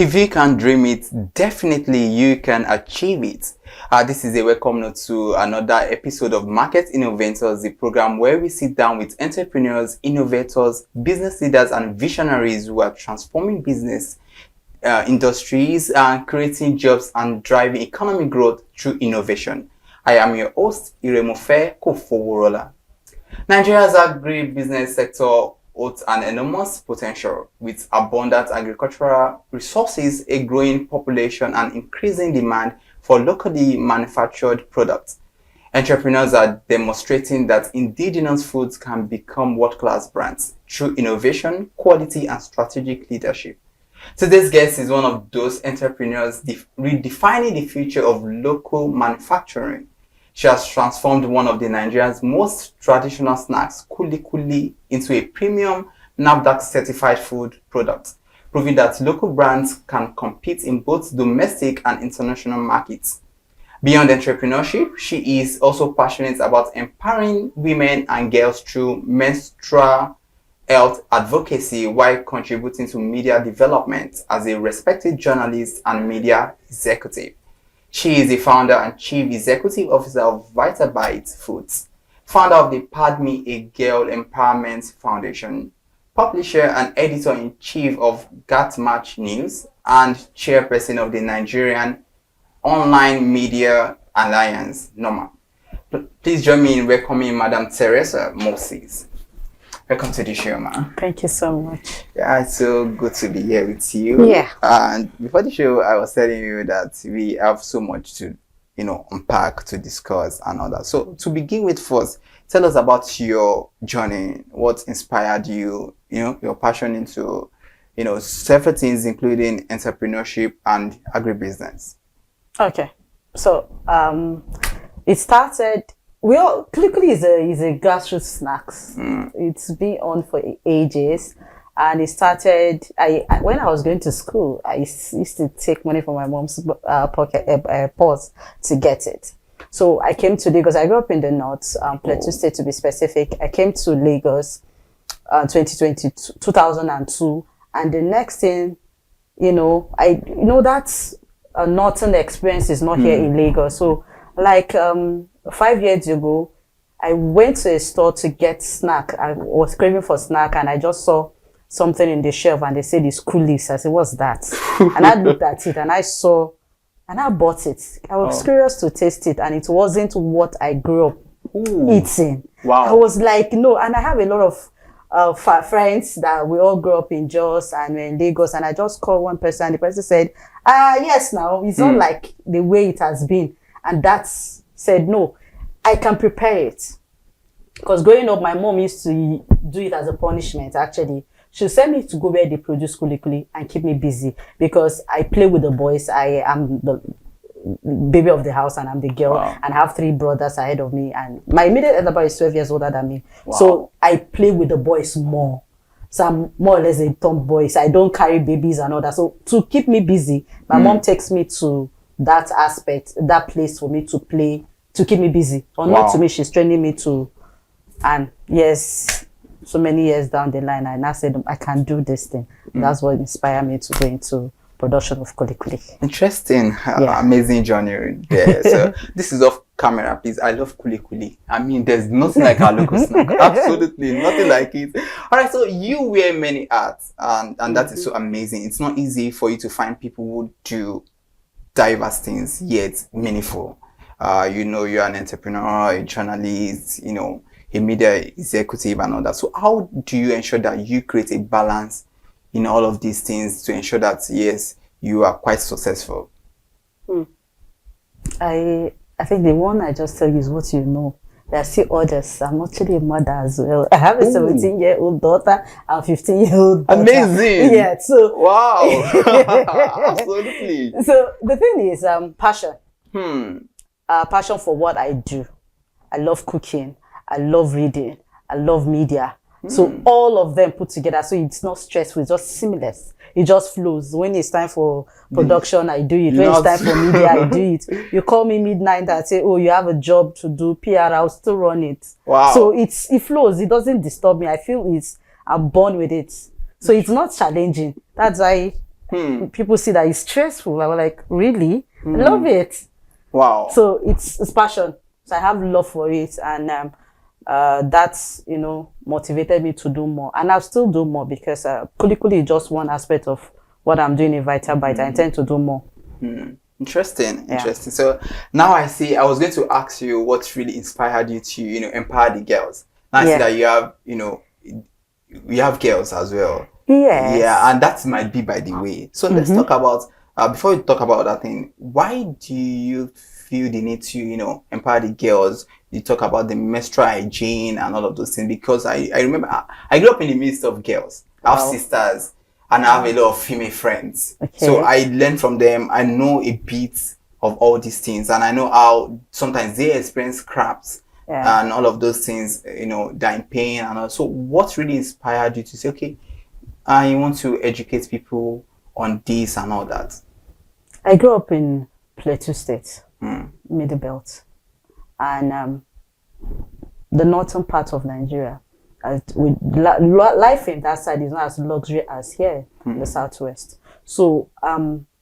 If you can dream it, definitely you can achieve it. This is a welcome note to another episode of Market Innoventors, the program where we sit down with entrepreneurs, innovators, business leaders, and visionaries who are transforming business industries and creating jobs and driving economic growth through innovation. I am your host, Iremofe Kofoworola. Nigeria's agribusiness sector holds an enormous potential with abundant agricultural resources, a growing population, and increasing demand for locally manufactured products. Entrepreneurs are demonstrating that indigenous foods can become world-class brands through innovation, quality, and strategic leadership. Today's guest is one of those entrepreneurs redefining the future of local manufacturing. She has transformed one of Nigeria's most traditional snacks, Kuli-Kuli, into a premium NAFDAC-certified food product, proving that local brands can compete in both domestic and international markets. Beyond entrepreneurship, she is also passionate about empowering women and girls through menstrual health advocacy while contributing to media development as a respected journalist and media executive. She is the founder and chief executive officer of Vitabaites Foods, founder of the Padme A Girl Empowerment Foundation, publisher and editor-in-chief of GATMASH News, and chairperson of the Nigerian Online Media Alliance, NOMA. Please join me in welcoming Madam Theresa Moses. Welcome to the show, man. Thank you so much. Yeah, it's so good to be here with you. Yeah. And before the show, I was telling you that we have so much to, unpack, to discuss and all that. So to begin with first, tell us about your journey. What inspired you, your passion into, several things, including entrepreneurship and agribusiness. Okay. So it started. Kuli-Kuli is a grassroots snacks. It's been on for ages, and it started. When I was going to school, I used to take money from my mom's purse to get it. So I came to Lagos. I grew up in the north, Plateau State to be specific. I came to Lagos, 2002, and the next thing, that's a northern experience is not here in Lagos. So 5 years ago, I went to a store to get snack. I was craving for snack, and I just saw something in the shelf, and they said it's Kulis. I said, "What's that?" And I looked at it, and I saw, and I bought it. I was curious to taste it, and it wasn't what I grew up eating. Wow! I was like, no, and I have a lot of friends that we all grew up in Jos and in Lagos, and I just called one person, and the person said, yes, now it's not like the way it has been, and that's said, no, I can prepare it. Because growing up, my mom used to do it as a punishment, actually. She'll send me to go where they produce Kuli-Kuli and keep me busy because I play with the boys. I am the baby of the house, and I'm the girl, and I have 3 brothers ahead of me. And my immediate elder brother is 12 years older than me. Wow. So I play with the boys more. So I'm more or less a tomboy. So I don't carry babies and all that. So to keep me busy, my mom takes me to that aspect, that place for me to play, to keep me busy. Or not to me, she's training me to, and yes, so many years down the line, I now said, I can do this thing. That's what inspired me to go into production of Kuli-Kuli. Interesting. Amazing journey there. So this is off camera, please. I love Kuli-Kuli. I mean, there's nothing like our local snack. Absolutely nothing like it. All right, so you wear many hats, and that is so amazing. It's not easy for you to find people who do diverse things yet meaningful. You're an entrepreneur, a journalist, a media executive and all that. So how do you ensure that you create a balance in all of these things to ensure that, yes, you are quite successful? I think the one I just tell you is what you know. There are still others. I'm actually a mother as well. I have a 17-year-old daughter and 15-year-old daughter. Amazing. Yeah. So wow. Absolutely. So the thing is passion. Passion for what I do. I love cooking. I love reading. I love media. So all of them put together. So it's not stressful. It's just seamless. It just flows. When it's time for production, I do it. When it's time for media, I do it. You call me midnight and say, oh, you have a job to do PR, I'll still run it. Wow. So it flows. It doesn't disturb me. I feel I'm born with it. So it's not challenging. That's why People see that it's stressful. I was like, really? I love it. Wow. So it's passion. So I have love for it, and that's, you know, motivated me to do more, and I'll still do more because Kuli-Kuli is just one aspect of what I'm doing in Vitabaites. I intend to do more. Interesting. So now I see. I was going to ask you what really inspired you to, you know, empower the girls. Now I see that you have, you know, we have girls as well. Yes. Yeah, and that might be by the way. So let's talk about before we talk about that thing. Why do you feel the need to, you know, empower the girls? You talk about the menstrual hygiene and all of those things, because I remember I grew up in the midst of girls. I have sisters and I have a lot of female friends. So I learn from them. I know a bit of all these things, and I know how sometimes they experience cramps and all of those things, you know, they're in pain and all. So what really inspired you to say, okay, I want to educate people on this and all that? I grew up in Plateau State, Middle Belt, and the northern part of Nigeria. With life in that side is not as luxury as here in the southwest. So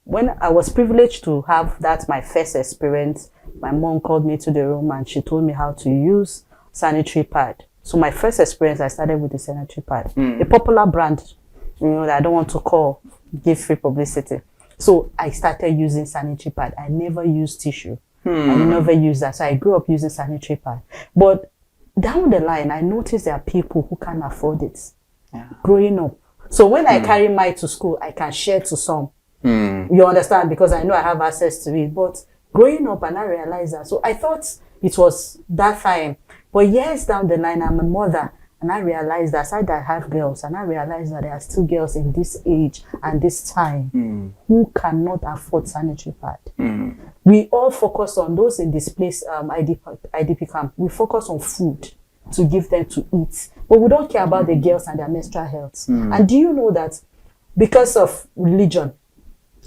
when I was privileged to have that, my first experience, my mom called me to the room and she told me how to use sanitary pad. So my first experience, I started with the sanitary pad, a popular brand, you know, that I don't want to give free publicity. So I started using sanitary pad. I never used tissue. I never used that. So I grew up using sanitary pad. But down the line, I noticed there are people who can't afford it growing up. So when I carry mine to school, I can share to some. You understand? Because I know I have access to it. But growing up, and I realized that. So I thought it was that time. But years down the line, I'm a mother. And I realized that I have girls. And I realized that there are still girls in this age and this time who cannot afford sanitary pad. We all focus on those in displaced IDP camp. We focus on food to give them to eat. But we don't care about the girls and their menstrual health. And do you know that because of religion,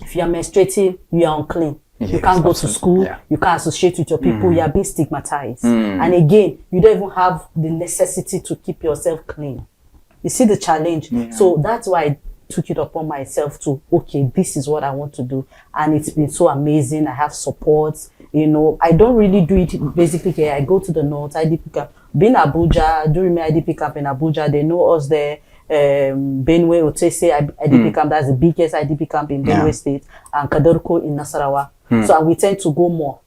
if you are menstruating, you are unclean. You can't go to school. You can't associate with your people. You are being stigmatized. And again, you don't even have the necessity to keep yourself clean. You see the challenge? So that's why I took it upon myself to, okay, this is what I want to do. And it's been so amazing. I have support. You know, I don't really do it basically here. I go to the north, IDP camp. Being Abuja, during my IDP camp in Abuja, they know us there. Benue, Otese IDP camp, that's the biggest IDP camp in Benue State, and Kadorko in Nasarawa. So we tend to go more.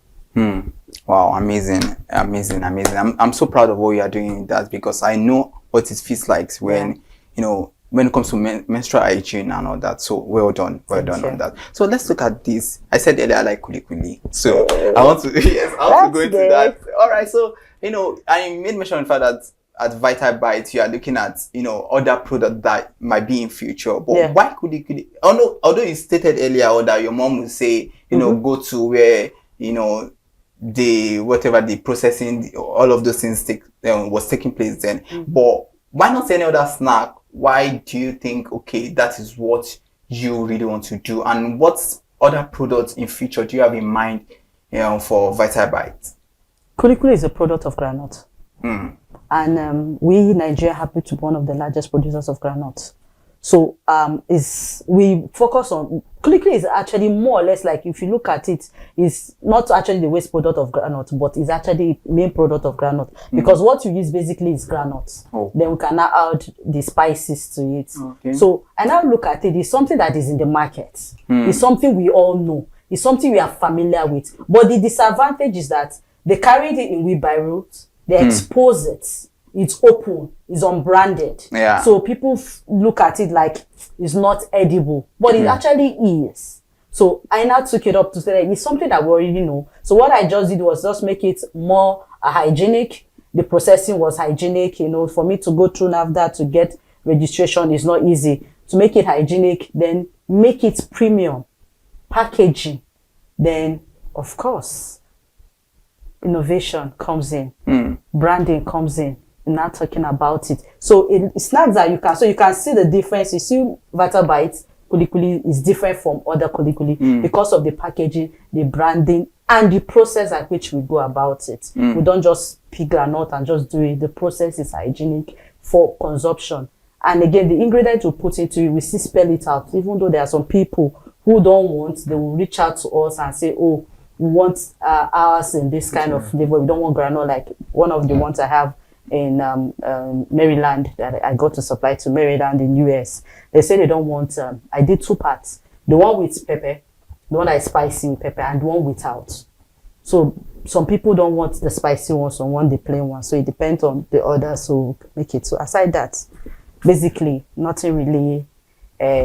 Wow, amazing. I'm so proud of what you are doing in that, because I know what it feels like when, you know, when it comes to menstrual hygiene and all that. So well done on that. So let's look at this. I said earlier I like Kuli-Kuli. So I want to go into that. All right. So, you know, I made mention of the fact that at Vitabaites, you are looking at, you know, other products that might be in future. But why Kuli-Kuli? Although you stated earlier or that your mom would say, you know, go to where, you know, the processing, all of those things was taking place then. But why not any other snack? Why do you think, okay, that is what you really want to do? And what other products in future do you have in mind, you know, for Vitabaites? Kuli-Kuli is a product of groundnut. And we in Nigeria happen to be one of the largest producers of groundnut. So we focus on Kuli-Kuli is actually more or less like, if you look at it, is not actually the waste product of groundnut, but is actually main product of groundnut, because what you use basically is groundnut. Then we can now add the spices to it. So I now look at it, it's something that is in the market. It's something we all know. It's something we are familiar with. But the disadvantage is that they carried it in wheelbarrows, they expose it. It's open, it's unbranded. So people look at it like it's not edible, but it actually is. So I now took it up to say it's something that we already know. So what I just did was just make it more hygienic. The processing was hygienic. You know, for me to go through NAFDAC to get registration is not easy. To make it hygienic, then make it premium packaging. Then, of course, innovation comes in, branding comes in. Not talking about it. So it's not that you can see the difference. You see Vitabaites Kuli-Kuli is different from other Kuli-Kuli because of the packaging, the branding, and the process at which we go about it. We don't just pick granite and just do it. The process is hygienic for consumption. And again, the ingredient we put into it, we still spell it out. Even though there are some people who don't want, they will reach out to us and say, oh, we want ours in this kind of flavor. We don't want granola, like one of the ones I have in Maryland that I got to supply to Maryland in US. They say they don't want, I did 2 parts. The one with pepper, the one that is spicy with pepper, and the one without. So some people don't want the spicy one, some want the plain one. So it depends on the order, so make it. So aside that, basically nothing really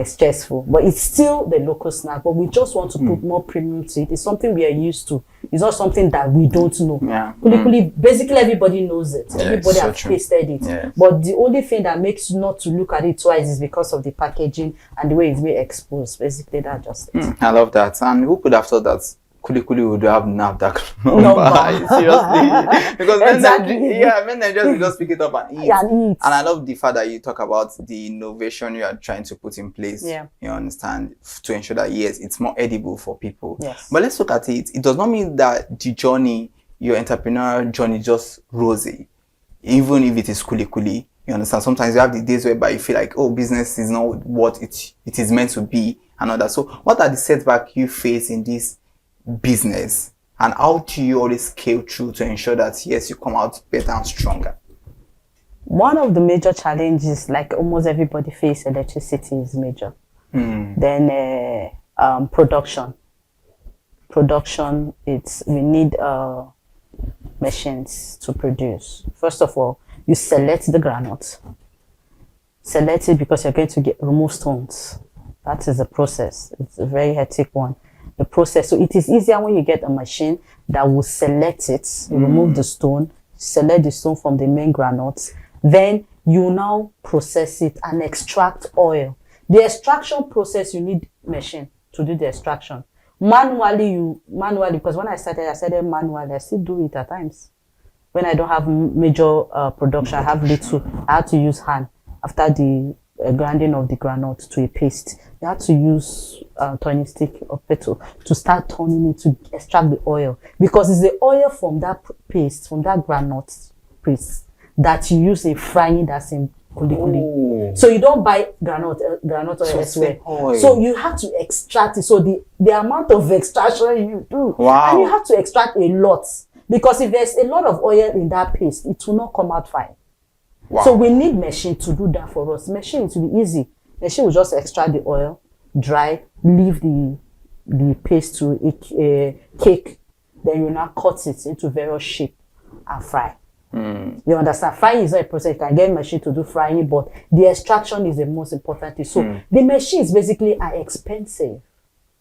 stressful, but it's still the local snack, but we just want to put more premium to it. It's something we are used to. It's not something that we don't know. Kuli-Kuli, basically everybody knows it. Everybody has tasted it. But the only thing that makes you not to look at it twice is because of the packaging and the way it's being exposed. Basically, that just it. I love that. And who could have thought that Kuli-Kuli would have NAFDAC number? Seriously. Because men Nigerians just pick it up and eat. And I love the fact that you talk about the innovation you are trying to put in place. You understand, to ensure that yes, it's more edible for people. But let's look at it. It does not mean that the journey, your entrepreneurial journey, just rosy. Even if it is Kuli-Kuli, you understand. Sometimes you have the days whereby you feel like, oh, business is not what it is meant to be and all that. So what are the setbacks you face in this business, and how do you always scale through to ensure that yes, you come out better and stronger? One of the major challenges, like almost everybody face, electricity is major. Then production, we need machines to produce. First of all, you select the granite. Select it because you're going to remove stones. That is the process. It's a very hectic one. The process. So it is easier when you get a machine that will select it, remove the stone, select the stone from the main granules. Then you now process it and extract oil. The extraction process, you need machine to do the extraction. Manually, because when I started manually. I still do it at times. When I don't have major production, I have little, I have to use hand after the grinding of the granite to a paste. You have to use turning stick or petal to start turning it to extract the oil, because it's the oil from that paste, from that granite paste, that you use in frying that's in Kuli-Kuli. So you don't buy granite oil elsewhere. So you have to extract it. So the amount of extraction you do, and you have to extract a lot, because if there's a lot of oil in that paste, it will not come out fine. So we need machine to do that for us. Machine, it will be easy. Machine will just extract the oil, dry, leave the paste to a cake. Then you now cut it into various shape and fry. You understand? Frying is not a process. You can get a machine to do frying, but the extraction is the most important thing. So the machines basically are expensive.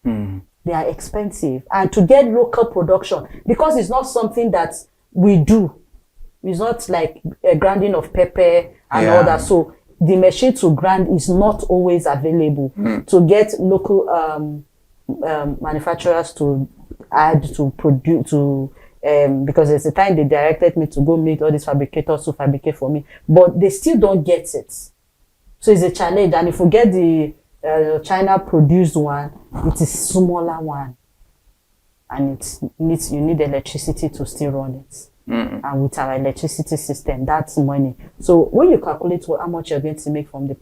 They are expensive. And to get local production, because it's not something that we do. It's not like a grinding of pepper and all that. So the machine to grind is not always available. To get local manufacturers to add, to produce, because there's a time they directed me to go meet all these fabricators to fabricate for me, but they still don't get it. So it's a challenge. And if we get the China produced one, it is smaller one, and you need electricity to still run it. And with our electricity system, that's money. So when you calculate how much you're going to make from the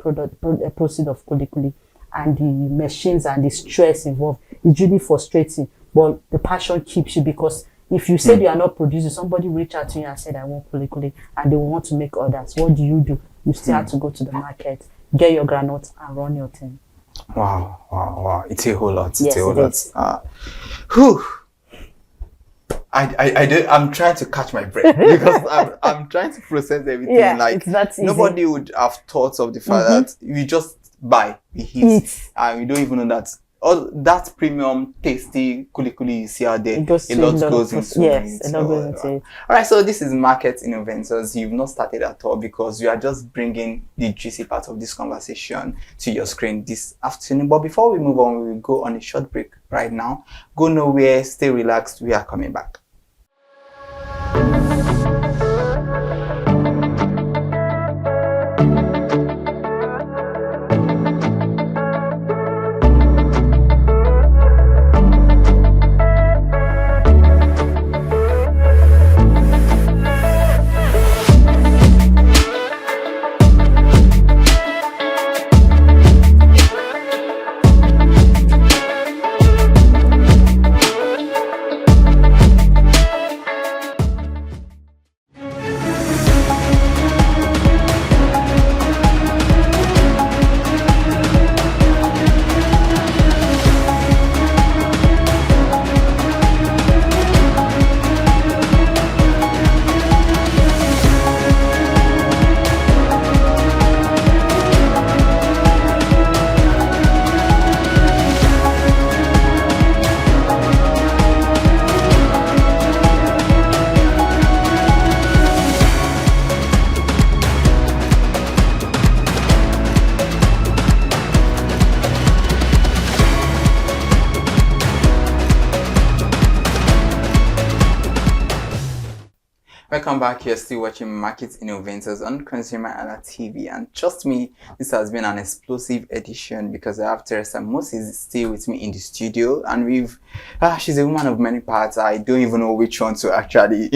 proceed of Kuli-Kuli and the machines and the stress involved, it's really frustrating. But the passion keeps you, because if you say you are not producing, somebody will reach out to you and said, I want Kuli-Kuli, and they will want to make orders. What do? You still have to go to the market, get your granules, and run your thing. Wow. It's a whole lot. Yes, it's a whole lot. I'm trying to catch my breath because I'm trying to process everything. Like, nobody would have thought of the fact that we just buy, we eat, and we don't even know that all that premium, tasty Kuli-Kuli you see out there, a lot goes into it. All right, so this is Market Innoventors. You've not started at all, because we are just bringing the juicy part of this conversation to your screen this afternoon. But before we move on, we will go on a short break right now. Go nowhere, stay relaxed. We are coming back. Welcome back. You're still watching Market Innoventors on ConsumerHalla TV, and trust me, this has been an explosive edition because I have Theresa Moses still with me in the studio, and she's a woman of many parts. I don't even know which one to actually,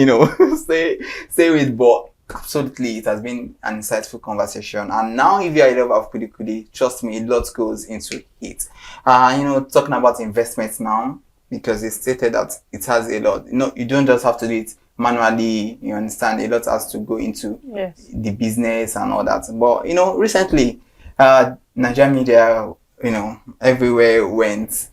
say with, but absolutely, it has been an insightful conversation. And now, if you're a lover of Kuli-Kuli, trust me, a lot goes into it. Talking about investments now, because it's stated that it has a lot. You don't just have to do it manually. You understand, a lot has to go into the business and all that. But recently, Nigerian media, everywhere went,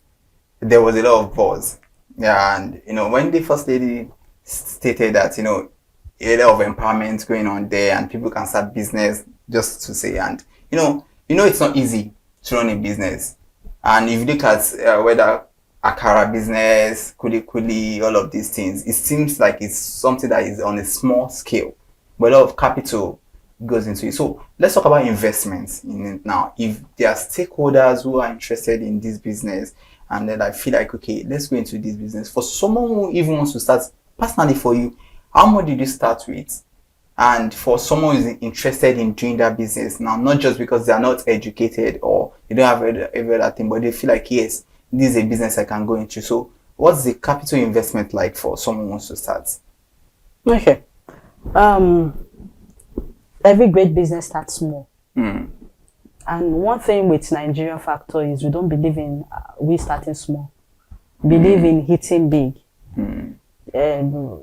there was a lot of buzz. Yeah, and when the first lady stated that a lot of empowerment going on there and people can start business, just to say, and it's not easy to run a business. And if you look at whether Akara business, Kuli-Kuli, all of these things, it seems like it's something that is on a small scale, but a lot of capital goes into it. So let's talk about investments in it now. If there are stakeholders who are interested in this business and then I feel like, okay, let's go into this business. For someone who even wants to start, personally for you, how much did you start with? And for someone who's interested in doing that business now, not just because they are not educated or they don't have every other thing, but they feel like, yes, this is a business I can go into. So what's the capital investment like for someone who wants to start? Okay. Every great business starts small. And one thing with Nigerian factor is we don't believe in we starting small. Believe in hitting big.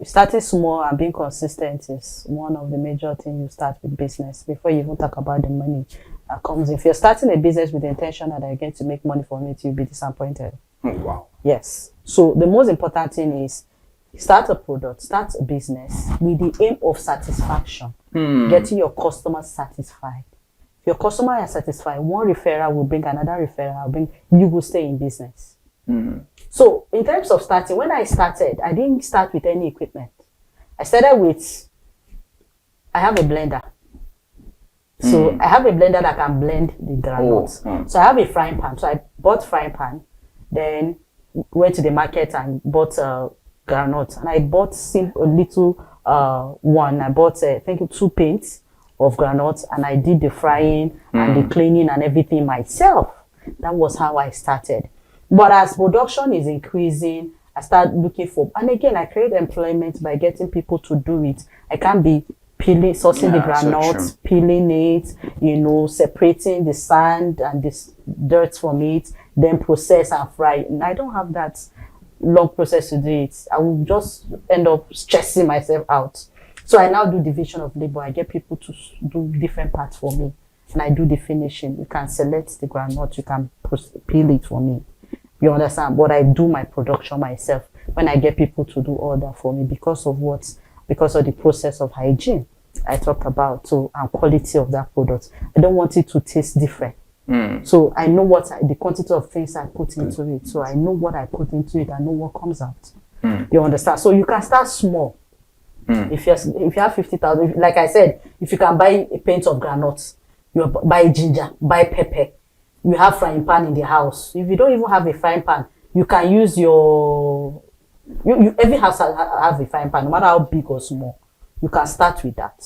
Starting small and being consistent is one of the major things you start with business before you even talk about the money that comes in. If you're starting a business with the intention that I get to make money from it, you'll be disappointed. Oh, wow. Yes. So the most important thing is start a product, start a business with the aim of satisfaction, getting your customers satisfied. If your customer is satisfied, one referral will bring another referral, you will stay in business. So in terms of starting, when I started, I didn't start with any equipment. I started with, I have a blender. So I have a blender that can blend the granules. So I have a frying pan. So I bought frying pan, then went to the market and bought granules. And I bought a little one. I bought, I think, 2 pints of granules, and I did the frying and the cleaning and everything myself. That was how I started. But as production is increasing, I start looking for, and again, I create employment by getting people to do it. I can't be peeling, sourcing the granules, peeling it, separating the sand and the dirt from it, then process and fry. And I don't have that long process to do it. I will just end up stressing myself out. So I now do division of labor. I get people to do different parts for me, and I do the finishing. You can select the granite, you can peel it for me. You understand? But I do my production myself when I get people to do all that for me because of what? Because of the process of hygiene I talked about, so, and quality of that product. I don't want it to taste different. So I know the quantity of things I put into it. So I know what I put into it. I know what comes out. You understand? So you can start small. If you have 50,000, like I said, if you can buy a pint of granules, you buy ginger, buy pepper. You have frying pan in the house. If you don't even have a frying pan, you can use every house has a frying pan, no matter how big or small. You can start with that.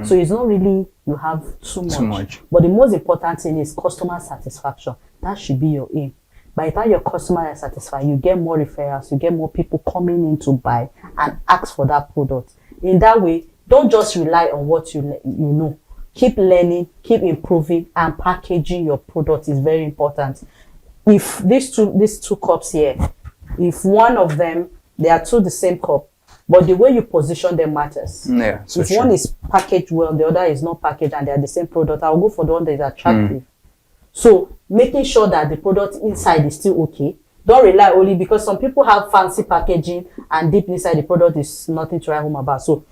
So it's not really you have too much. But the most important thing is customer satisfaction. That should be your aim. By the time your customer is satisfied, you get more referrals, you get more people coming in to buy and ask for that product. In that way, don't just rely on what you know. Keep learning, keep improving, and packaging your product is very important. If these two cups here, if one of them, they are two the same cup, but the way you position them matters. Yeah, so if one is packaged well, the other is not packaged, and they are the same product, I'll go for the one that is attractive. So making sure that the product inside is still okay. Don't rely only because some people have fancy packaging and deep inside the product is nothing to write home about. So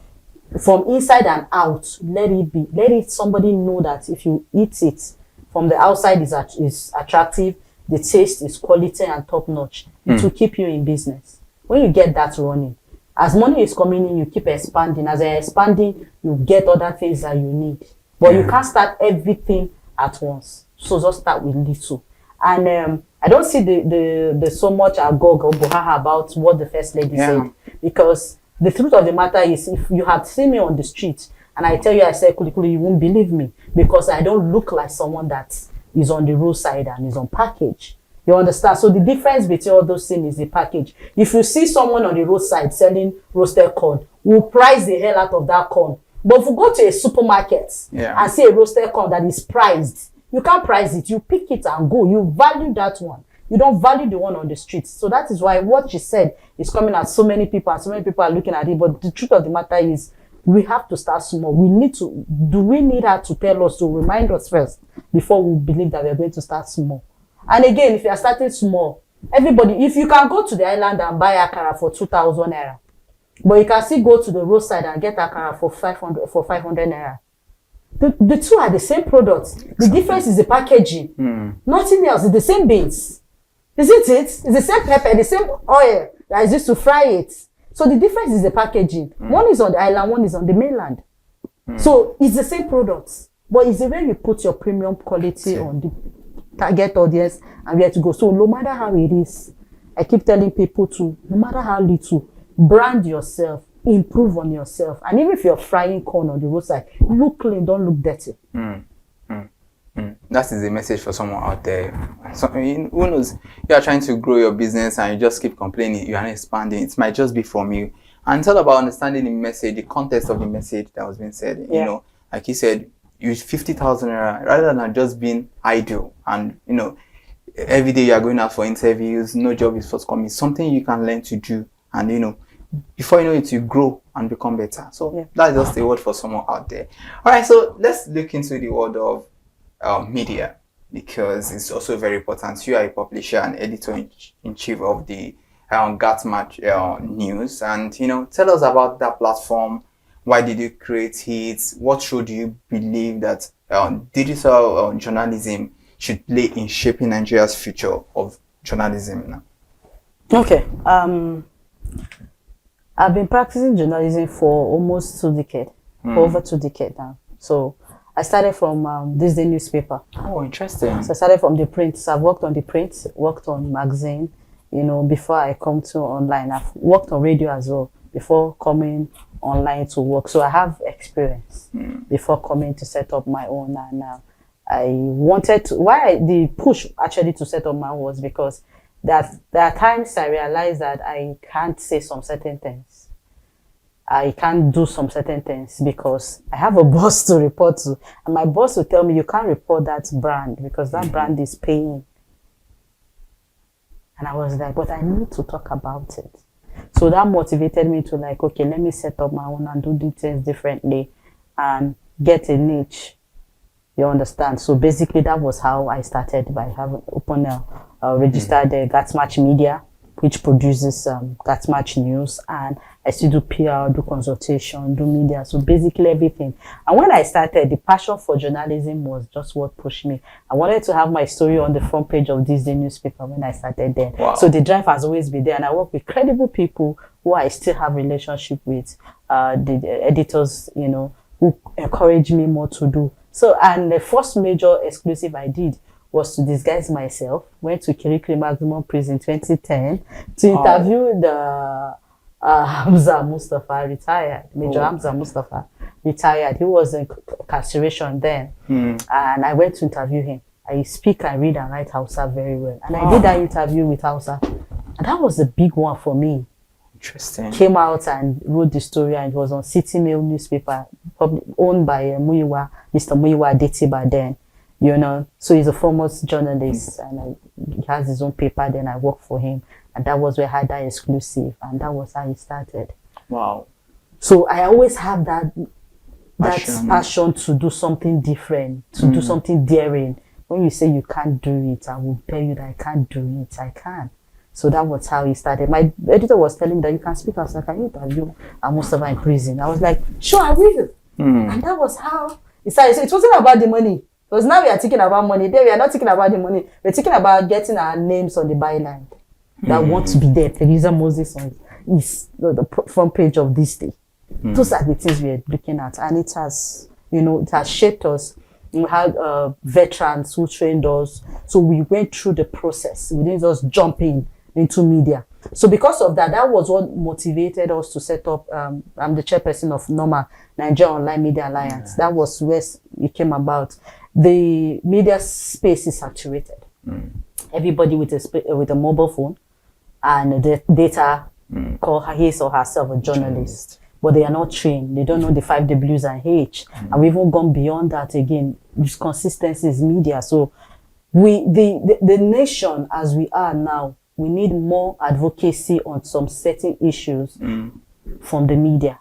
from inside and out, let somebody know that if you eat it from the outside is attractive, the taste is quality and top notch. It will keep you in business. When you get that running, as money is coming in, you keep expanding. As you're expanding, you get other things that you need. But you can't start everything at once. So just start with little. And I don't see the so much agog or bohaha about what the first lady said, because The truth of the matter is, if you have seen me on the street and I tell you I sell Kuli-Kuli, you won't believe me, because I don't look like someone that is on the roadside and is on package. You understand? So the difference between all those things is the package. If you see someone on the roadside selling roasted corn, we'll price the hell out of that corn. But if you go to a supermarket and see a roasted corn that is priced, you can't price it. You pick it and go. You value that one. You don't value the one on the streets. So that is why what she said is coming at so many people, and so many people are looking at it. But the truth of the matter is, we have to start small. We need her to tell us, to remind us first before we believe that we're going to start small? And again, if you are starting small, everybody, if you can go to the island and buy akara for 2,000 naira, but you can still go to the roadside and get akara for 500 naira. The two are the same products. The difference is the packaging. Nothing else. It's the same beans. Isn't it? It's the same pepper, the same oil that is used to fry it. So the difference is the packaging. One is on the island, one is on the mainland. So it's the same products, but it's the way you put your premium quality on the target audience and where to go. So no matter how it is, I keep telling people to, no matter how little, brand yourself, improve on yourself. And even if you're frying corn on the roadside, look clean, don't look dirty. That is a message for someone out there. So, who knows? You are trying to grow your business and you just keep complaining. You are not expanding. It might just be from you. And it's all about understanding the message, the context of the message that was being said. You know, like you said, use 50,000 naira rather than just being idle. And you know, every day you are going out for interviews. No job is forthcoming. Something you can learn to do, and you know, before you know it, you grow and become better. So that's just a word for someone out there. All right, so let's look into the world of media, because it's also very important. You are a publisher and editor-in-chief of the GATMASH news, and you know, tell us about that platform. Why did you create it? What role do you believe that digital journalism should play in shaping Nigeria's future of journalism now? Okay. I've been practicing journalism for almost 2 decades, for over 2 decades now. So I started from this day newspaper. Oh, interesting. So I started from the print. So I've worked on the print, worked on magazine, you know, before I come to online. I've worked on radio as well before coming online to work. So I have experience before coming to set up my own. And I wanted to, the push actually to set up my own was because there are times I realized that I can't say some certain things. I can't do some certain things because I have a boss to report to, and my boss will tell me, you can't report that brand because that brand is paying. And I was like, but I need to talk about it. So that motivated me to like, okay, let me set up my own and do things differently and get a niche. You understand? So basically that was how I started, by having open registered GATMASH Media, which produces GATMASH news, and I still do PR, do consultation, do media, so basically everything. And when I started, the passion for journalism was just what pushed me. I wanted to have my story on the front page of this day newspaper when I started there. Wow. So the drive has always been there, and I work with credible people who I still have relationship with, the editors, you know, who encourage me more to do. So, and the first major exclusive I did was to disguise myself. Went to Kuli-Kuli Maximum Prison 2010 to interview the Hamza Mustafa, retired. Major Hamza Mustafa, retired. He was in incarceration then. And I went to interview him. I speak and read and write Hausa very well. And I did that interview with Hausa. And that was a big one for me. Interesting. Came out and wrote the story, and it was on City Mail newspaper, owned by Mr. Muyiwa Adetiba then. You know, so he's a foremost journalist, and he has his own paper. Then I worked for him, and that was where I had that exclusive, and that was how he started. Wow! So I always have that passion to do something different, to do something daring. When you say you can't do it, I will tell you that I can't do it. I can. So that was how he started. My editor was telling me that you can speak. I was like, can you interview Mustafa in prison? I was like, sure, I will. And that was how it started. So it wasn't about the money. Because now we are thinking about money. There we are not thinking about the money. We're thinking about getting our names on the byline that want to be there. Theresa Moses is the front page of this day. Those are the things we're looking at. And it has, you know, it has shaped us. We had veterans who trained us. So we went through the process. We didn't just jump into media. So because of that, that was what motivated us to set up, I'm the chairperson of NOMA, Nigerian Online Media Alliance. That was where it came about. The media space is saturated. Everybody with a mobile phone and the data call his or herself a journalist. But they are not trained. They don't know the 5 W's and H. And we've even gone beyond that again. This consistency is media. So the nation as we are now, we need more advocacy on some certain issues from the media.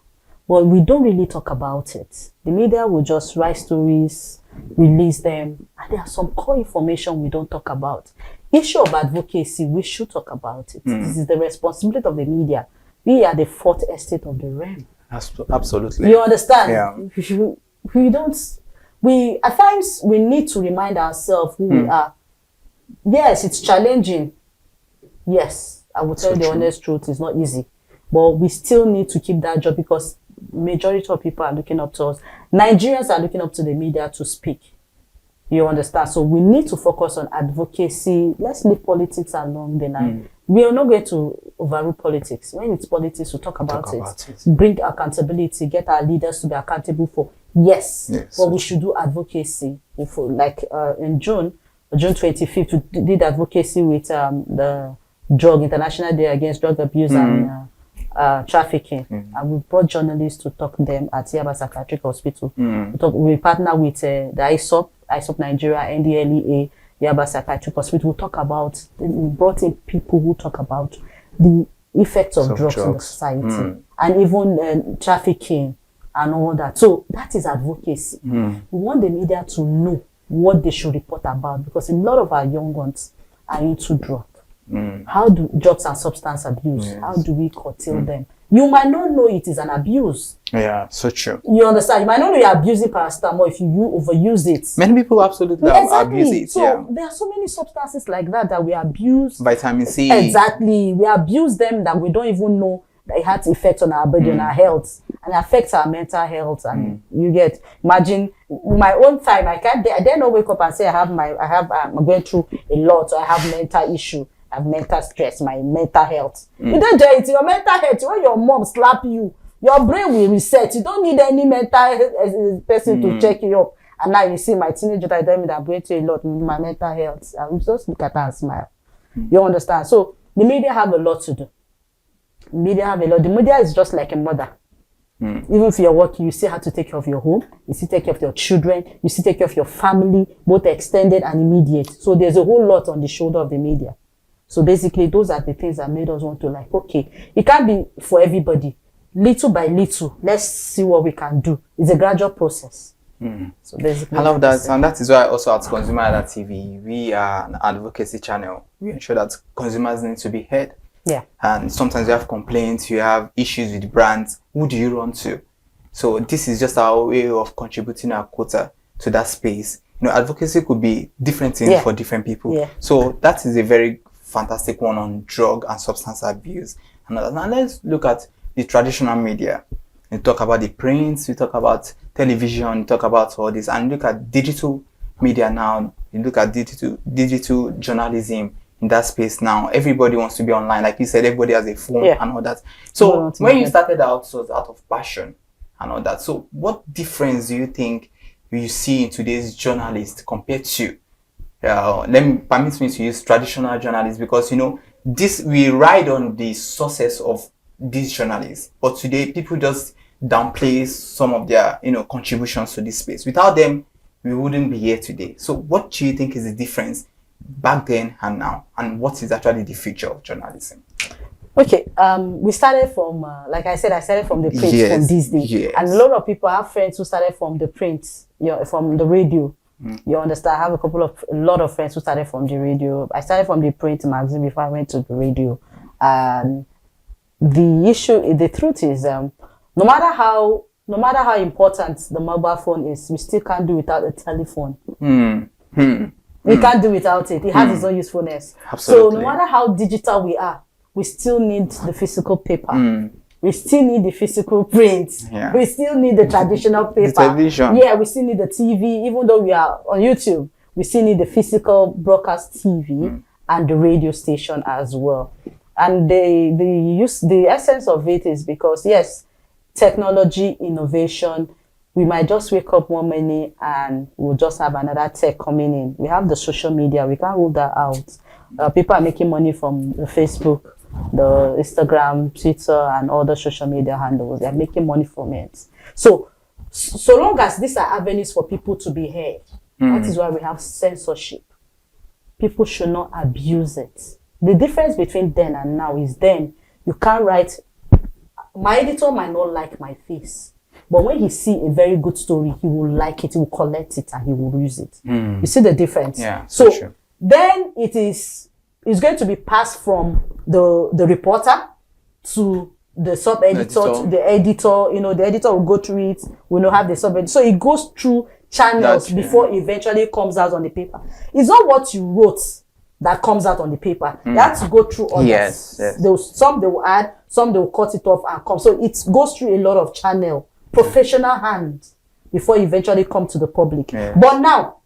But we don't really talk about it. The media will just write stories, release them, and there are some core information we don't talk about. Issue of advocacy, we should talk about it. This is the responsibility of the media. We are the fourth estate of the realm. Absolutely. You understand? Yeah. We don't. At times we need to remind ourselves who we are. Yes, it's challenging. Yes, I will tell you the honest truth. It's not easy, but we still need to keep that job because majority of people are looking up to us. Nigerians are looking up to the media to speak. You understand? So we need to focus on advocacy. Let's leave politics along the line. We are not going to overrule politics. When it's politics, we talk about it. Bring accountability, get our leaders to be accountable for. Yes, but we should do advocacy. Like in June 25th, we did advocacy with the International Day Against Drug Abuse and trafficking. And we brought journalists to talk to them at Yaba Psychiatric Hospital. We partner with the ISOP Nigeria, NDLEA, Yaba Psychiatric Hospital. We brought in people who talk about the effects of drugs in the society and even trafficking and all that. So that is advocacy. We want the media to know what they should report about because a lot of our young ones are into drugs. How do drugs and substance abuse? How do we curtail them? You might not know it is an abuse. Yeah, so true. You understand? You might not know you're abusing paracetamol if you overuse it. Many people absolutely abuse it. So there are so many substances like that we abuse. Vitamin C. Exactly. We abuse them that we don't even know that it has effects on our body, on our health, and affects our mental health. And you get, imagine my own time, I dare not wake up and say I'm going through a lot, or I have mental issue. I have mental stress, my mental health. You don't do it. Your mental health, when your mom slap you, your brain will reset. You don't need any mental person to check you up. And now you see my teenager that tell me that I'm going through a lot with my mental health. I will just look at her and smile. You understand? So the media have a lot to do. The media have a lot. The media is just like a mother. Even if you're working, you still have to take care of your home. You still take care of your children. You still take care of your family, both extended and immediate. So there's a whole lot on the shoulder of the media. So basically, those are the things that made us want to okay, it can't be for everybody. Little by little, let's see what we can do. It's a gradual process. So basically, I love that. And that is why also at ConsumerHalla TV, we are an advocacy channel. We ensure that consumers need to be heard. Yeah. And sometimes you have complaints, you have issues with brands. Who do you run to? So this is just our way of contributing our quota to that space. Advocacy could be different things for different people. So that is a very fantastic one on drug and substance abuse. And now let's look at the traditional media. We talk about the prints, we talk about television, we talk about all this, and look at digital media now. You look at digital journalism in that space now. Everybody wants to be online. Like you said, everybody has a phone and all that. So when you started out, so it was out of passion and all that. So what difference do you think you see in today's journalists compared to permit me to use traditional journalists, because we ride on the success of these journalists, but today people just downplay some of their contributions to this space. Without them, we wouldn't be here today. So what do you think is the difference back then and now, and what is actually the future of journalism? Okay, we started from like I started from the print from these days, and a lot of people have friends who started from the print, from the radio. You understand? I have a lot of friends who started from the radio. I started from the print magazine before I went to the radio. And the truth is, no matter how important the mobile phone is, we still can't do without a telephone. We can't do without it. It has its own usefulness. Absolutely. So no matter how digital we are, we still need the physical paper. We still need the physical print. We still need the traditional paper. The television. We still need the TV. Even though we are on YouTube, we still need the physical broadcast TV and the radio station as well. And the essence of it is because, yes, technology, innovation, we might just wake up one morning and we'll just have another tech coming in. We have the social media, we can't rule that out. People are making money from the Facebook, the Instagram, Twitter, and all the social media handles. They're making money from it. So long as these are avenues for people to be heard, that is why we have censorship. People should not abuse it. The difference between then and now is then you can't write, my editor might not like my face, but when he see a very good story, he will like it, he will collect it, and he will use it. You see the difference? Yeah, so true. Then it's going to be passed from the reporter to the sub-editor, to the editor. You know, the editor will go through it, will not have the sub-editor. So it goes through channels before eventually it comes out on the paper. It's not what you wrote that comes out on the paper. You have to go through others. Yes. Some they will add, some they will cut it off and come. So it goes through a lot of channel, professional hands before it eventually come to the public. But now,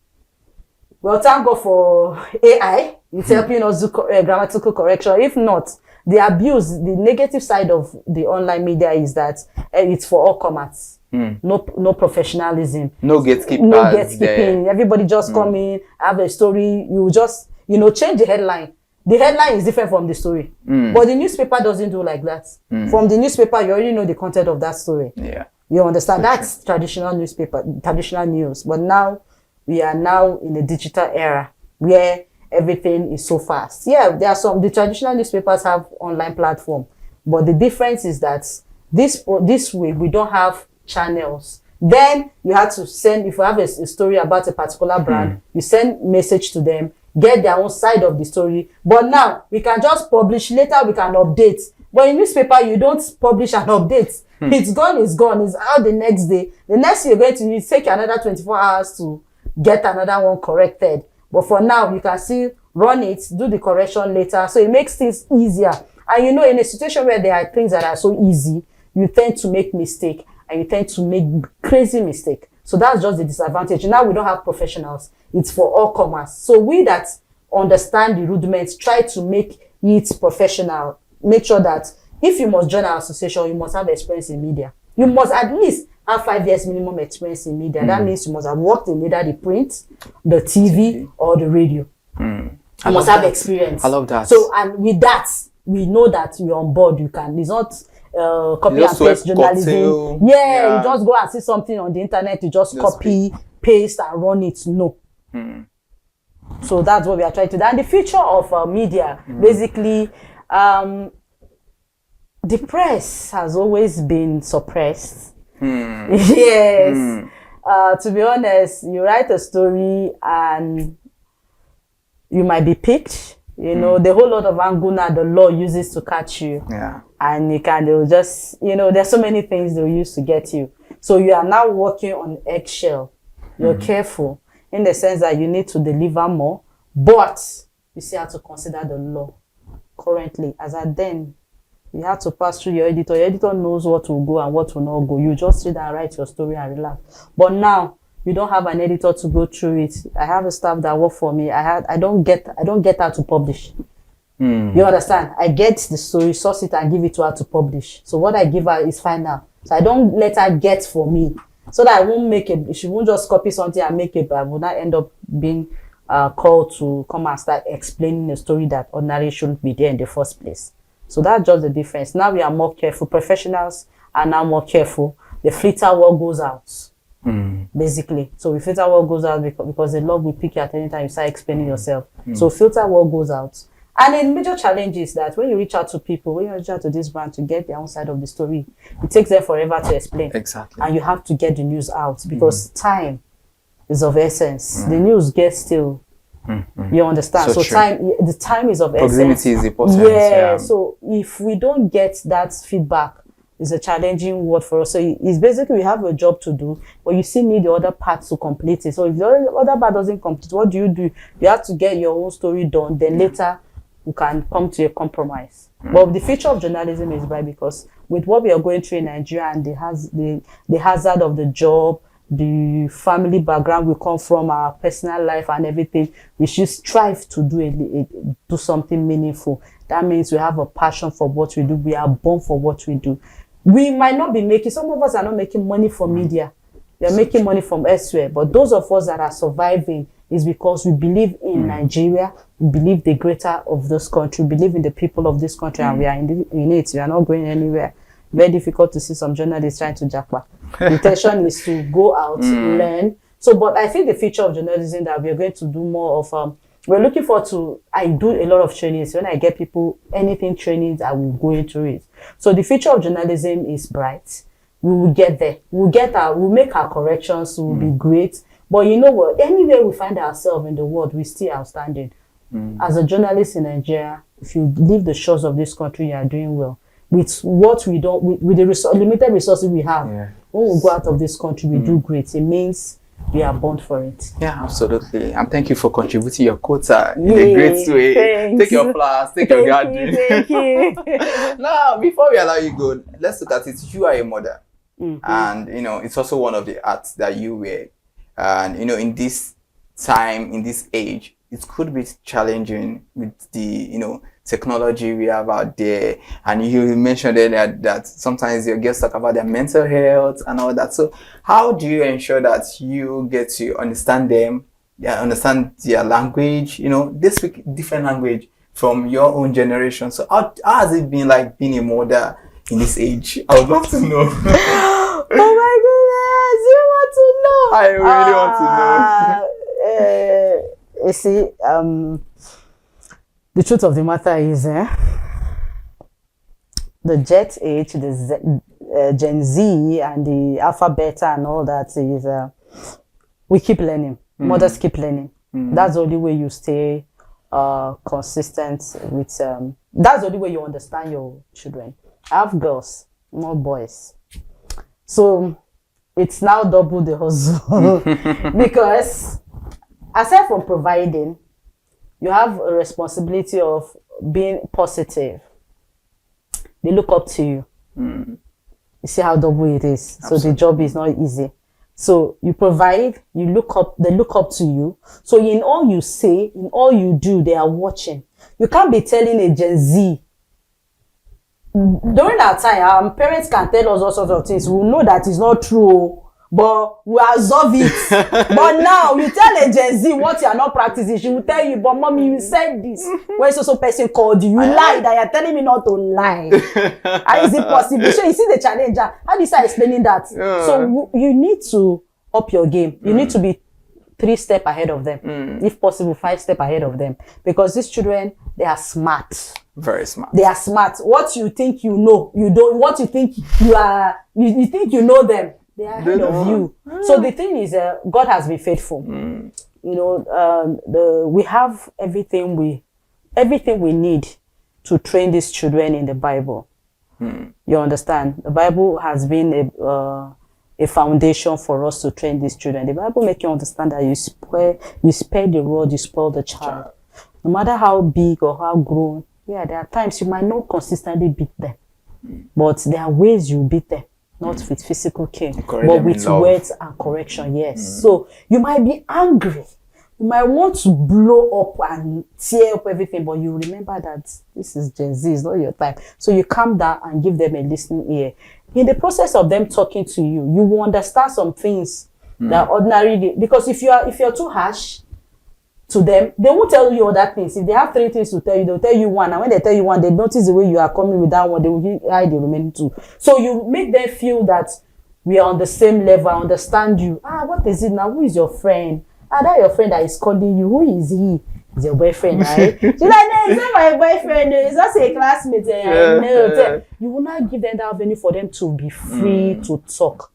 well, thank God for AI. It's helping us do grammatical correction. If not, the abuse, the negative side of the online media is that it's for all comers. No professionalism. No gatekeepers. No gatekeeping. Everybody just come in, have a story. You just, change the headline. The headline is different from the story. But the newspaper doesn't do like that. From the newspaper, you already know the content of that story. Yeah. You understand? That's traditional newspaper, traditional news. But now, we are now in a digital era where everything is so fast. Yeah, the traditional newspapers have online platform, but the difference is that this way we don't have channels. Then you have to send, if you have a story about a particular brand, you send message to them, get their own side of the story. But now we can just publish, later we can update. But in newspaper, you don't publish and update. It's gone, it's out the next day. The next you're going to take another 24 hours to get another one corrected. But for now, you can still run it, do the correction later. So it makes things easier. And in a situation where there are things that are so easy, you tend to make mistake and you tend to make crazy mistake. So that's just the disadvantage. Now we don't have professionals. It's for all comers. So we that understand the rudiments, try to make it professional. Make sure that if you must join our association, you must have experience in media. You must at least have 5 years minimum experience in media. That means you must have worked in either the print, the TV, or the radio. You must have experience. I love that. So, and with that, we know that you're on board. You can. It's not copy and paste journalism. Yeah, you just go and see something on the internet. You just copy, paste, and run it. No. So that's what we are trying to do. And the future of media, basically, the press has always been suppressed. Yes. To be honest, you write a story and you might be picked. The whole lot of angle now the law uses to catch you. Yeah. And they'll just, there's so many things they'll use to get you. So you are now working on eggshell. You're careful in the sense that you need to deliver more, but you still have to consider the law currently. As at then, you have to pass through your editor. Your editor knows what will go and what will not go. You just read and write your story and relax. But now you don't have an editor to go through it. I have a staff that work for me. I don't get her to publish. You understand? I get the story, source it, and give it to her to publish. So what I give her is final. So I don't let her get for me, so that I won't make it. She won't just copy something and make it, but I will not end up being called to come and start explaining a story that ordinarily shouldn't be there in the first place. So that's just the difference. Now we are more careful. Professionals are now more careful. The filter wall goes out, basically. So the filter wall goes out because the log will pick you at any time you start explaining yourself. So filter wall goes out. And a major challenge is that when you reach out to people, when you reach out to this brand to get their own side of the story, it takes them forever to explain. Exactly. And you have to get the news out because time is of essence. The news gets still. You understand? So the time is of essence. Proximity is important. Yeah. So if we don't get that feedback, it's a challenging word for us. So it's basically we have a job to do, but you still need the other part to complete it. So if the other part doesn't complete, what do? You have to get your own story done. Then later you can come to a compromise. But the future of journalism is bright because with what we are going through in Nigeria and the hazard of the job, the family background we come from, our personal life and everything, we should strive to do something meaningful. That means we have a passion for what we do. We are born for what we do. We might not be making, some of us are not making money from media. We are making money from elsewhere. But those of us that are surviving is because we believe in Nigeria, we believe the greater of this country, we believe in the people of this country, and we are in it. We are not going anywhere. Very difficult to see some journalists trying to jackpot. The intention is to go out, learn. So, but I think the future of journalism that we are going to do more of, we're looking forward to, I do a lot of trainings. When I get people, anything trainings, I will go into it. So the future of journalism is bright. We will get there. We'll make our corrections, we'll be great. But you know what? Anywhere we find ourselves in the world, we still outstanding. As a journalist in Nigeria, if you leave the shores of this country, you are doing well. With what we don't, with the limited resources we have, when we go out of this country, we do great. It means we are born for it. Yeah, absolutely. And thank you for contributing your quota in a great way. Thanks. Take your flowers, take your garden. Thank you. Now, before we allow you go, let's look at it. You are a mother. And, you know, it's also one of the arts that you wear. And, you know, in this time, in this age, it could be challenging with the, you know, technology we have out there. And you mentioned earlier that sometimes your guests talk about their mental health and all that. So how do you ensure that you get to understand them, understand their language, you know, they speak different language from your own generation. So how has it been like being a mother in this age? I would love to know. Oh my goodness, you want to know? I really want to know. You see, the truth of the matter is, the Jet age, the Gen Z, and the Alpha Beta and all that is, we keep learning. Mothers keep learning. That's the only way you stay consistent with. That's the only way you understand your children. I have girls, not boys, so it's now double the hustle because aside from providing, you have a responsibility of being positive. They look up to you. You see how double it is. Absolutely. So the job is not easy. So you provide, you look up, they look up to you. So in all you say, in all you do, they are watching. You can't be telling a Gen Z. During that time, our parents can tell us all sorts of things. We know that it's not true, but we absorb it. But now you tell a Gen Z what you are not practicing, she will tell you, but mommy, you said this. When so person called you, you lied, and you're telling me not to lie. How is it possible? So you see the challenger. How do you start explaining that? So you need to up your game. You need to be 3 steps ahead of them. If possible, 5 steps ahead of them. Because these children, they are smart. Very smart. They are smart. What you think you know, you don't. What you think you are, you think you know them. They are ahead of you. So the thing is, God has been faithful. You know, we have everything we need to train these children in the Bible. You understand? The Bible has been a foundation for us to train these children. The Bible makes you understand that you spare the rod, you spoil the child. No matter how big or how grown, there are times you might not consistently beat them, but there are ways you beat them. Not with physical cane, but with words and correction, yes. So you might be angry. You might want to blow up and tear up everything, but you remember that this is Gen Z, it's not your time. So you calm down and give them a listening ear. In the process of them talking to you, you will understand some things that ordinarily, because if you're too harsh to them, they won't tell you other things. If they have 3 things to tell you, they'll tell you one. And when they tell you one, they notice the way you are coming with that one, they will hide the remaining 2. So you make them feel that we are on the same level, I understand you. What is it now? Who is your friend? That your friend that is calling you. Who is he? It's your boyfriend, right? She's like, no, it's not my boyfriend. It's just a classmate. No. You will not give them that avenue for them to be free to talk.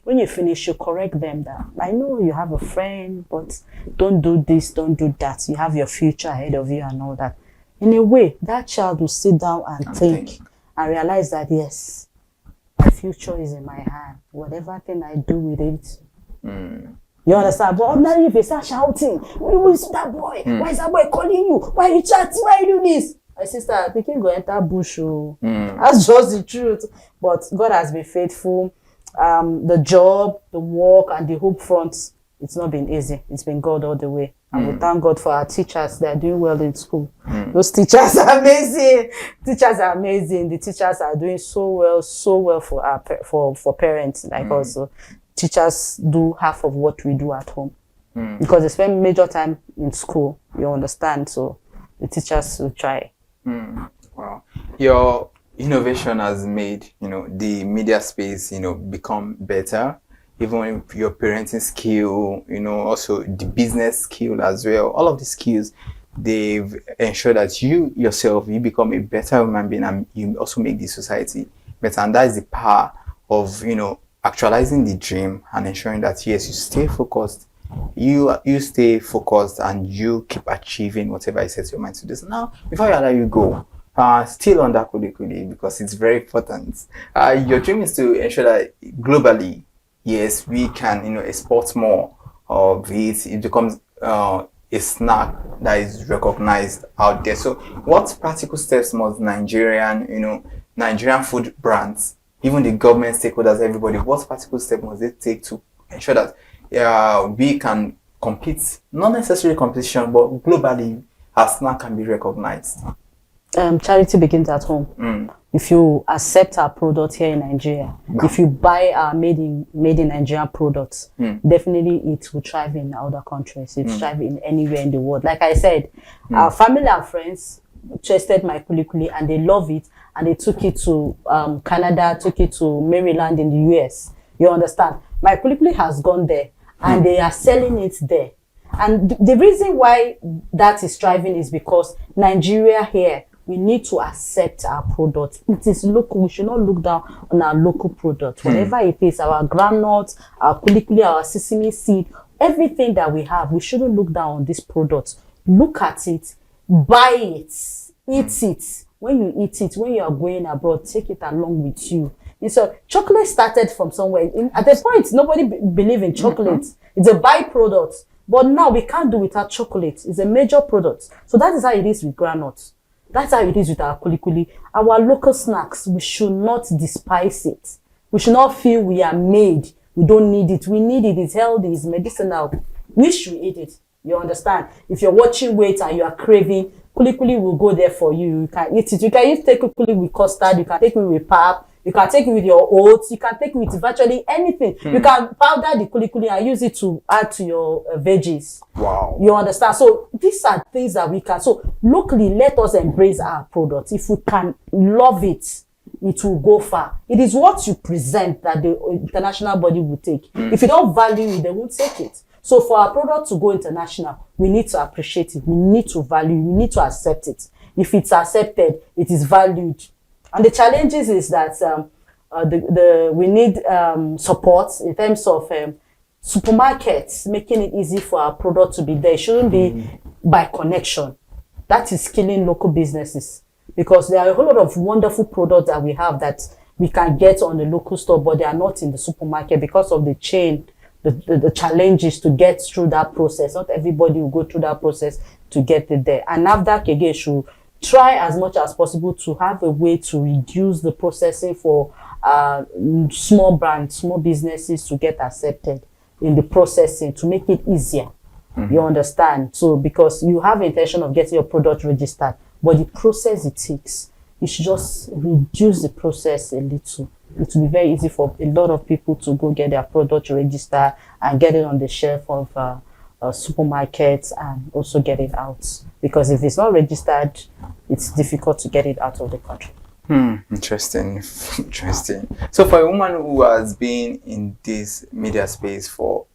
When you finish, you correct them that I know you have a friend, but don't do this, don't do that. You have your future ahead of you and all that. In a way, that child will sit down and think and realize that, yes, my future is in my hand. Whatever thing I do with it. You understand? But ordinarily, if they start shouting, who is that boy? Why is that boy calling you? Why are you chatting? Why you do this? My sister, they can go enter bush. That's just the truth. But God has been faithful. The job, the work, and the hope front, it's not been easy. It's been God all the way. And we thank God for our teachers. They're doing well in school. Those teachers are amazing. Teachers are amazing. The teachers are doing so well for our for parents. Like also, teachers do half of what we do at home because they spend major time in school. You understand? So the teachers will try. Wow, your innovation has made the media space become better. Even your parenting skill, also the business skill as well. All of the skills, they've ensured that you yourself, you become a better human being, and you also make the society better. And that is the power of, actualizing the dream and ensuring that, yes, you stay focused. You stay focused and you keep achieving whatever you set your mind to do. So now, before I let you go, still on that Kuli-Kuli, because it's very important. Your dream is to ensure that globally, yes, we can, export more of it. It becomes a snack that is recognized out there. So, what practical steps must Nigerian food brands, even the government stakeholders, everybody, what practical steps must they take to ensure that we can compete, not necessarily competition, but globally, our snack can be recognized? Charity begins at home. If you accept our product here in Nigeria, if you buy our made in Nigeria products, definitely it will thrive in other countries. It will thrive in anywhere in the world. Like I said, our family and friends tasted my Kuli-Kuli and they love it, and they took it to Canada, took it to Maryland in the US. You understand? My Kuli-Kuli has gone there and they are selling it there. And the reason why that is thriving is because Nigeria here, we need to accept our product. It is local. We should not look down on our local product. Whatever it is, our groundnuts, our Kuli-Kuli, our sesame seed, everything that we have, we shouldn't look down on this product. Look at it, buy it, eat it. When you eat it, when you are going abroad, take it along with you. And so chocolate started from somewhere. At the point, nobody believed in chocolate. It's a byproduct. But now we can't do without chocolate. It's a major product. So that is how it is with groundnuts. That's how it is with our Kuli-Kuli. Our local snacks, we should not despise it. We should not feel we are made. We don't need it. We need it. It's healthy. It's medicinal. We should eat it. You understand? If you're watching weight and you are craving, Kuli-Kuli will go there for you. You can eat it. You can take Kuli-Kuli with custard. You can take it with pap. You can take it with your oats. You can take it with virtually anything. You can powder the Kuli-Kuli and use it to add to your veggies. Wow. You understand? So these are things that we can. So locally, let us embrace our product. If we can love it, it will go far. It is what you present that the international body will take. If you don't value it, they won't take it. So for our product to go international, we need to appreciate it. We need to value it. We need to accept it. If it's accepted, it is valued. And the challenges is that we need support in terms of supermarkets, making it easy for our product to be there. It shouldn't be by connection. That is killing local businesses, because there are a whole lot of wonderful products that we have that we can get on the local store, but they are not in the supermarket because of the chain, the challenges to get through that process. Not everybody will go through that process to get it there. And NAFDAC again should try as much as possible to have a way to reduce the processing for small brands, small businesses to get accepted in the processing, to make it easier. You understand? So because you have intention of getting your product registered, but the process it takes, you should just reduce the process a little. It will be very easy for a lot of people to go get their product registered and get it on the shelf of supermarkets and also get it out. Because if it's not registered, it's difficult to get it out of the country. Interesting. So for a woman who has been in this media space for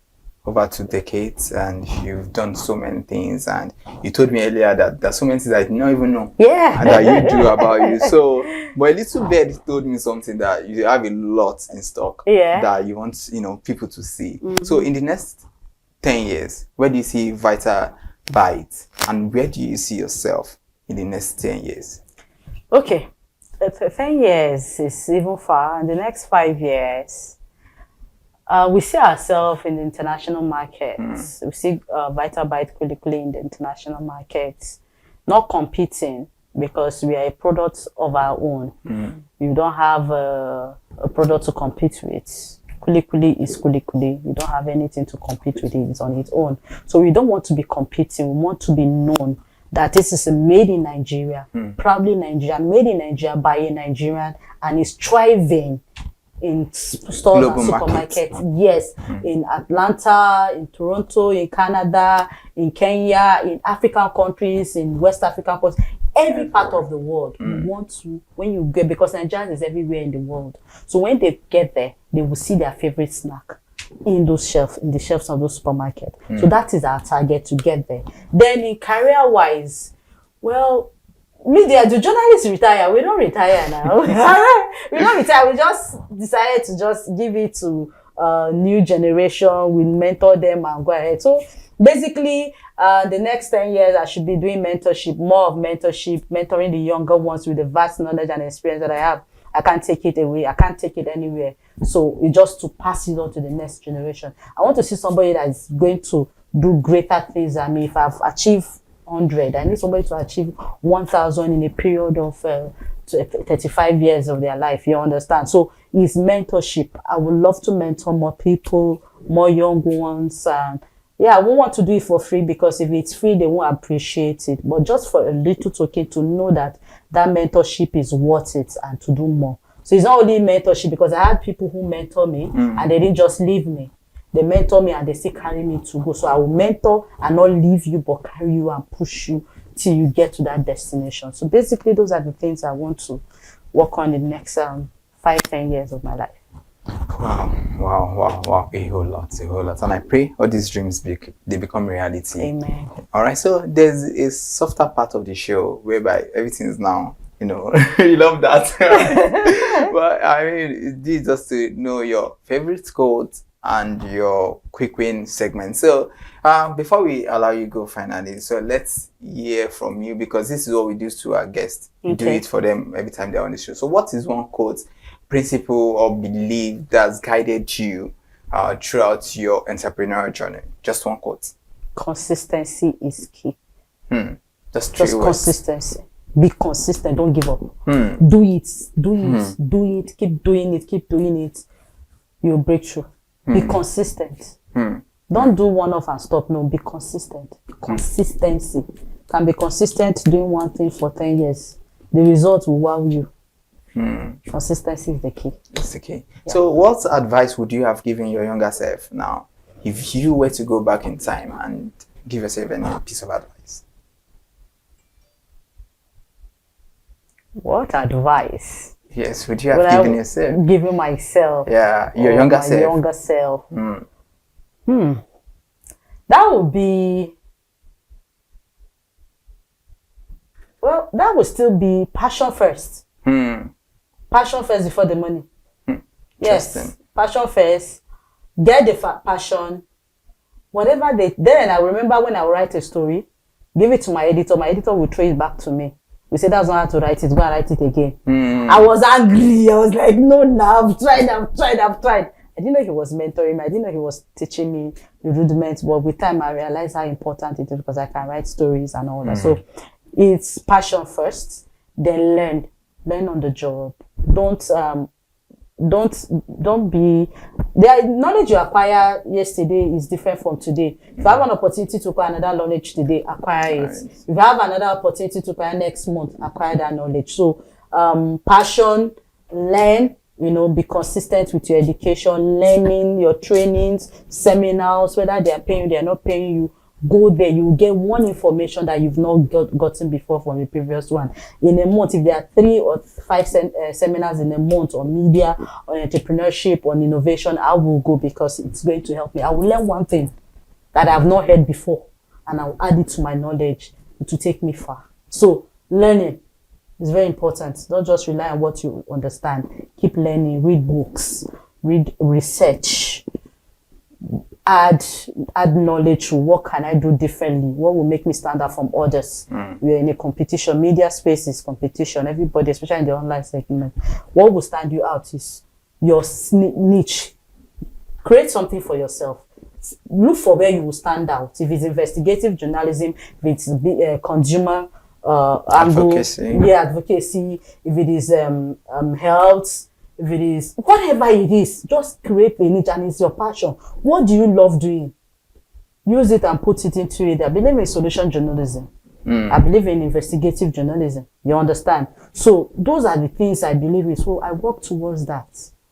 over 2 decades, and you've done so many things, and you told me earlier that there's so many things I did not even know that you do about you. So, but a little bit told me something that you have a lot in stock that you want people to see. So in the next 10 years, where do you see Vitabaites, and where do you see yourself in the next 10 years? Okay, 10 years is even far. In the next 5 years, we see ourselves in the international markets. We see Vitabaites Kuli-Kuli in the international markets, not competing because we are a product of our own. You don't have a product to compete with. Kuli-Kuli is Kuli-Kuli. You don't have anything to compete with it. It's on its own. So we don't want to be competing. We want to be known that this is made in Nigeria, proudly Nigerian, made in Nigeria by a Nigerian, and is thriving in stores Global and supermarkets. Yes, in Atlanta, in Toronto, in Canada, in Kenya, in African countries, in West African countries, every part of the world. You want to, when you get, because Nigeria is everywhere in the world. So when they get there, they will see their favorite snack in those shelves, in the shelves of those supermarkets. So that is our target, to get there. Then in career-wise, well, media, do journalists retire? We don't retire now. We don't retire. We just decided to just give it to new generation. We mentor them and go ahead. So basically, the next 10 years, I should be doing mentorship, more of mentorship, mentoring the younger ones with the vast knowledge and experience that I have. I can't take it away. I can't take it anywhere. So it's just to pass it on to the next generation. I want to see somebody that is going to do greater things than me. If I've achieved 100, I need somebody to achieve 1,000 in a period of 35 years of their life. You understand? So it's mentorship. I would love to mentor more people, more young ones. Yeah, I won't want to do it for free, because if it's free, they won't appreciate it. But just for a little token, to know that that mentorship is worth it and to do more. So it's not only mentorship, because I had people who mentor me and they didn't just leave me. They mentor me and they still carry me to go. So I will mentor and not leave you, but carry you and push you till you get to that destination. So basically, those are the things I want to work on in the next 5-10 years of my life. Wow. A whole lot. And I pray all these dreams they become reality. Amen. All right. So there's a softer part of the show whereby everything is now, you love that. But I mean, this is just to know your favorite quote and your quick win segment. So before we allow you go finally, so let's hear from you, because this is what we do to our guests. We do it for them every time they're on the show. So what is one quote, principle, or belief that's guided you throughout your entrepreneurial journey? Just one quote. Consistency is key. Just consistency. Be consistent. Don't give up. Do it. Keep doing it. You'll break through. Be consistent. Don't do one-off and stop. No, be consistent. Consistency. Can be consistent doing one thing for 10 years. The result will wow you. Consistency is the key. It's the key. Yeah. So what advice would you have given your younger self now, if you were to go back in time and give yourself any piece of advice? What advice? Yes, would you have given yourself? Given myself. Yeah, your younger self. Younger self. That would be, well, that would still be passion first. Passion first before the money. Yes, passion first. Get the passion. Whatever then I remember when I would write a story, give it to my editor. My editor will throw it back to me. We say, that's not how to write it. Go and write it again. I was angry. I was like, no, I've tried. I didn't know he was mentoring me. I didn't know he was teaching me the rudiments. But with time, I realized how important it is, because I can write stories and all that. So it's passion first, then learn on the job. Don't be, the knowledge you acquire yesterday is different from today. If you have an opportunity to acquire another knowledge today, acquire it. If you have another opportunity to acquire next month, acquire that knowledge. So passion, learn, be consistent with your education, learning, your trainings, seminars, whether they are paying you, they are not paying you. Go there, you will get one information that you've not gotten before from the previous one. In a month, if there are 3 or 5 seminars in a month on media, on entrepreneurship, on innovation, I will go, because it's going to help me. I will learn one thing that I've not heard before, and I'll add it to my knowledge to take me far. So learning is very important. Don't just rely on what you understand. Keep learning, read books, read research. Add knowledge to what can I do differently? What will make me stand out from others? We are in a competition. Media space is competition. Everybody, especially in the online segment. What will stand you out is your niche. Create something for yourself. Look for where you will stand out. If it's investigative journalism, if it's consumer advocacy. If it is health, if it is whatever it is, just create a niche and it's your passion. What do you love doing? Use it and put it into it. I believe in solution journalism. I believe in investigative journalism. You understand? So those are the things I believe in. So I work towards that.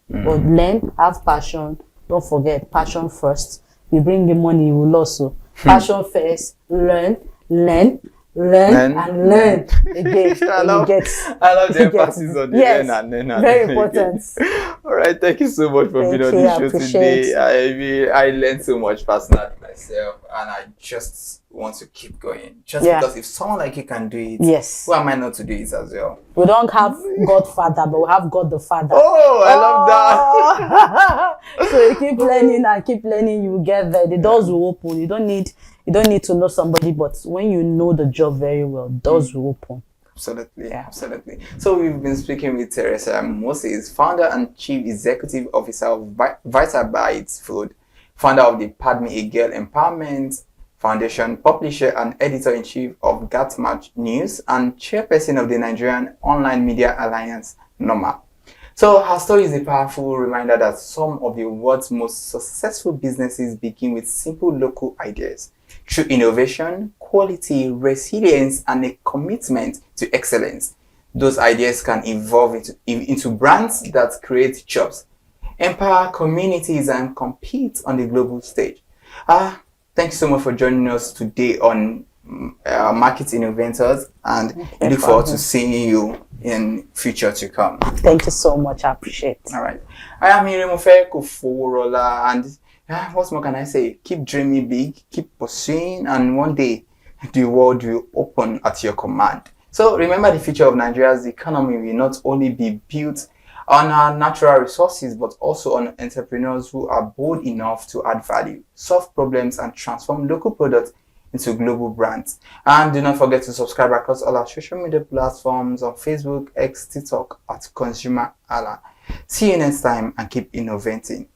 But learn, have passion. Don't forget, passion first. You bring the money, you will also. Passion first, learn, and learn again. I love the emphasis on the learn and learn and very learn important. again. All right, thank you so much for being on the show today. I learned so much personally myself, and I just want to keep going. Because if someone like you can do it, who am I not to do it as well? We don't have Godfather, but we have God the Father. Oh, I love that. So you keep learning and keep learning, you get there. The doors will open. You don't need to know somebody, but when you know the job very well, doors will open. Absolutely, absolutely. So we've been speaking with Theresa Moses, founder and chief executive officer of Vitabaites Food, founder of the Pardon Me a Girl Empowerment Foundation, publisher and editor-in-chief of GATMASH News, and chairperson of the Nigerian Online Media Alliance, NOMA. So her story is a powerful reminder that some of the world's most successful businesses begin with simple local ideas. Through innovation, quality, resilience, and a commitment to excellence, those ideas can evolve into brands that create jobs, empower communities, and compete on the global stage. Thank you so much for joining us today on Market Innoventors, and I look forward to seeing you in future to come. Thank you so much. I appreciate it. All right. I am Irimofe Koforola, and what more can I say? Keep dreaming big, keep pursuing, and one day the world will open at your command. So remember, the future of Nigeria's economy will not only be built on our natural resources, but also on entrepreneurs who are bold enough to add value, solve problems, and transform local products into global brands. And do not forget to subscribe across all our social media platforms on Facebook, X, TikTok at ConsumerHalla. See you next time, and keep innovating.